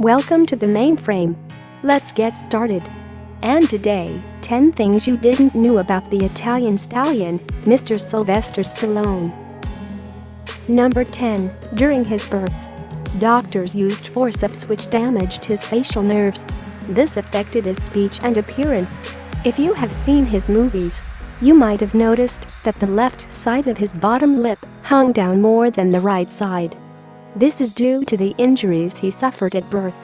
Welcome to the mainframe. Let's get started. And today, 10 things you didn't know about the Italian stallion, Mr. Sylvester Stallone. Number 10. During his birth, doctors used forceps which damaged his facial nerves. This affected his speech and appearance. If you have seen his movies, you might have noticed that the left side of his bottom lip hung down more than the right side. This is due to the injuries he suffered at birth.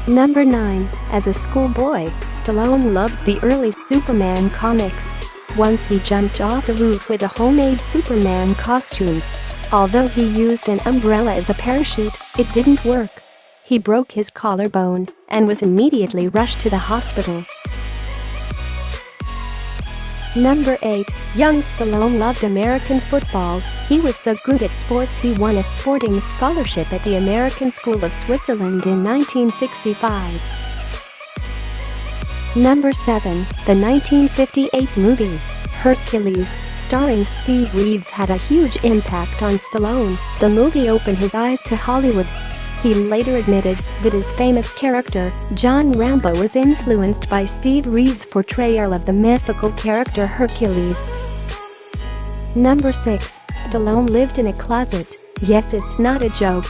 Number 9. As a schoolboy, Stallone loved the early Superman comics. Once he jumped off a roof with a homemade Superman costume. Although he used an umbrella as a parachute, it didn't work. He broke his collarbone and was immediately rushed to the hospital. Number 8. Young Stallone loved American football. He was so good at sports he won a sporting scholarship at the American School of Switzerland in 1965. Number 7. The 1958 movie, Hercules, starring Steve Reeves had a huge impact on Stallone. The movie opened his eyes to Hollywood. He later admitted that his famous character, John Rambo, was influenced by Steve Reeves' portrayal of the mythical character Hercules. Number 6. Stallone lived in a closet. Yes, it's not a joke.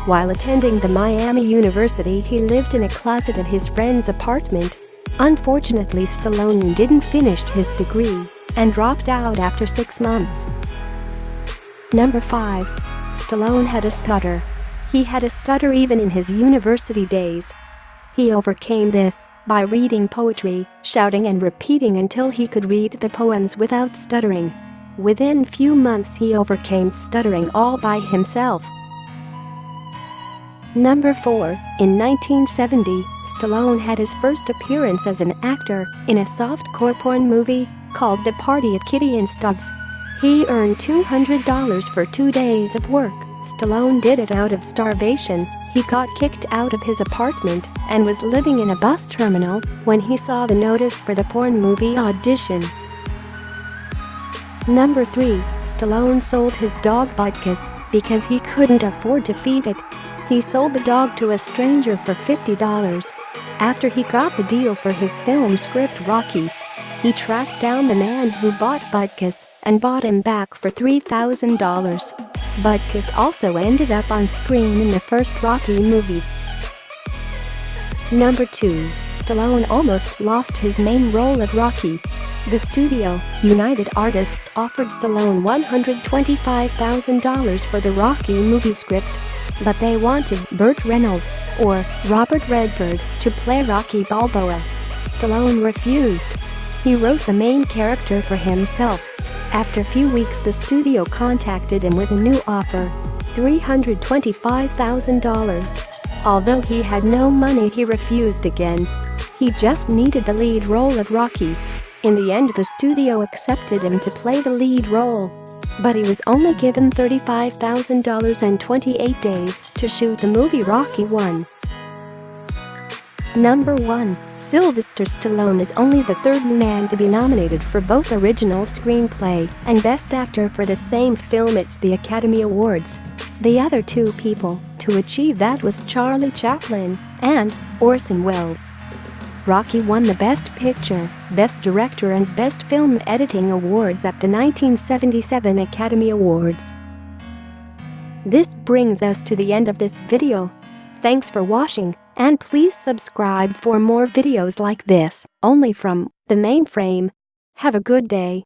While attending the Miami University, he lived in a closet of his friend's apartment. Unfortunately, Stallone didn't finish his degree and dropped out after 6 months. Number 5. Stallone had a stutter. He had a stutter even in his university days. He overcame this by reading poetry, shouting and repeating until he could read the poems without stuttering. Within few months he overcame stuttering all by himself. Number 4. In 1970, Stallone had his first appearance as an actor in a softcore porn movie called The Party at Kitty and Stubbs. He earned $200 for 2 days of work. Stallone did it out of starvation. He got kicked out of his apartment and was living in a bus terminal when he saw the notice for the porn movie audition. Number 3. Stallone sold his dog Butkus because he couldn't afford to feed it. He sold the dog to a stranger for $50. After he got the deal for his film script Rocky, he tracked down the man who bought Butkus and bought him back for $3,000. Butkus also ended up on screen in the first Rocky movie. Number 2. Stallone almost lost his main role at Rocky. The studio, United Artists, offered Stallone $125,000 for the Rocky movie script, but they wanted Burt Reynolds or Robert Redford to play Rocky Balboa. Stallone refused. He wrote the main character for himself. After a few weeks, the studio contacted him with a new offer, $325,000. Although he had no money, he refused again. He just needed the lead role of Rocky. In the end, the studio accepted him to play the lead role. But he was only given $35,000 and 28 days to shoot the movie Rocky 1. Number 1. Sylvester Stallone is only the third man to be nominated for both Original Screenplay and Best Actor for the same film at the Academy Awards. The other two people to achieve that was Charlie Chaplin and Orson Welles. Rocky won the Best Picture, Best Director and Best Film Editing Awards at the 1977 Academy Awards. This brings us to the end of this video. Thanks for watching, and please subscribe for more videos like this, only from the mainframe. Have a good day.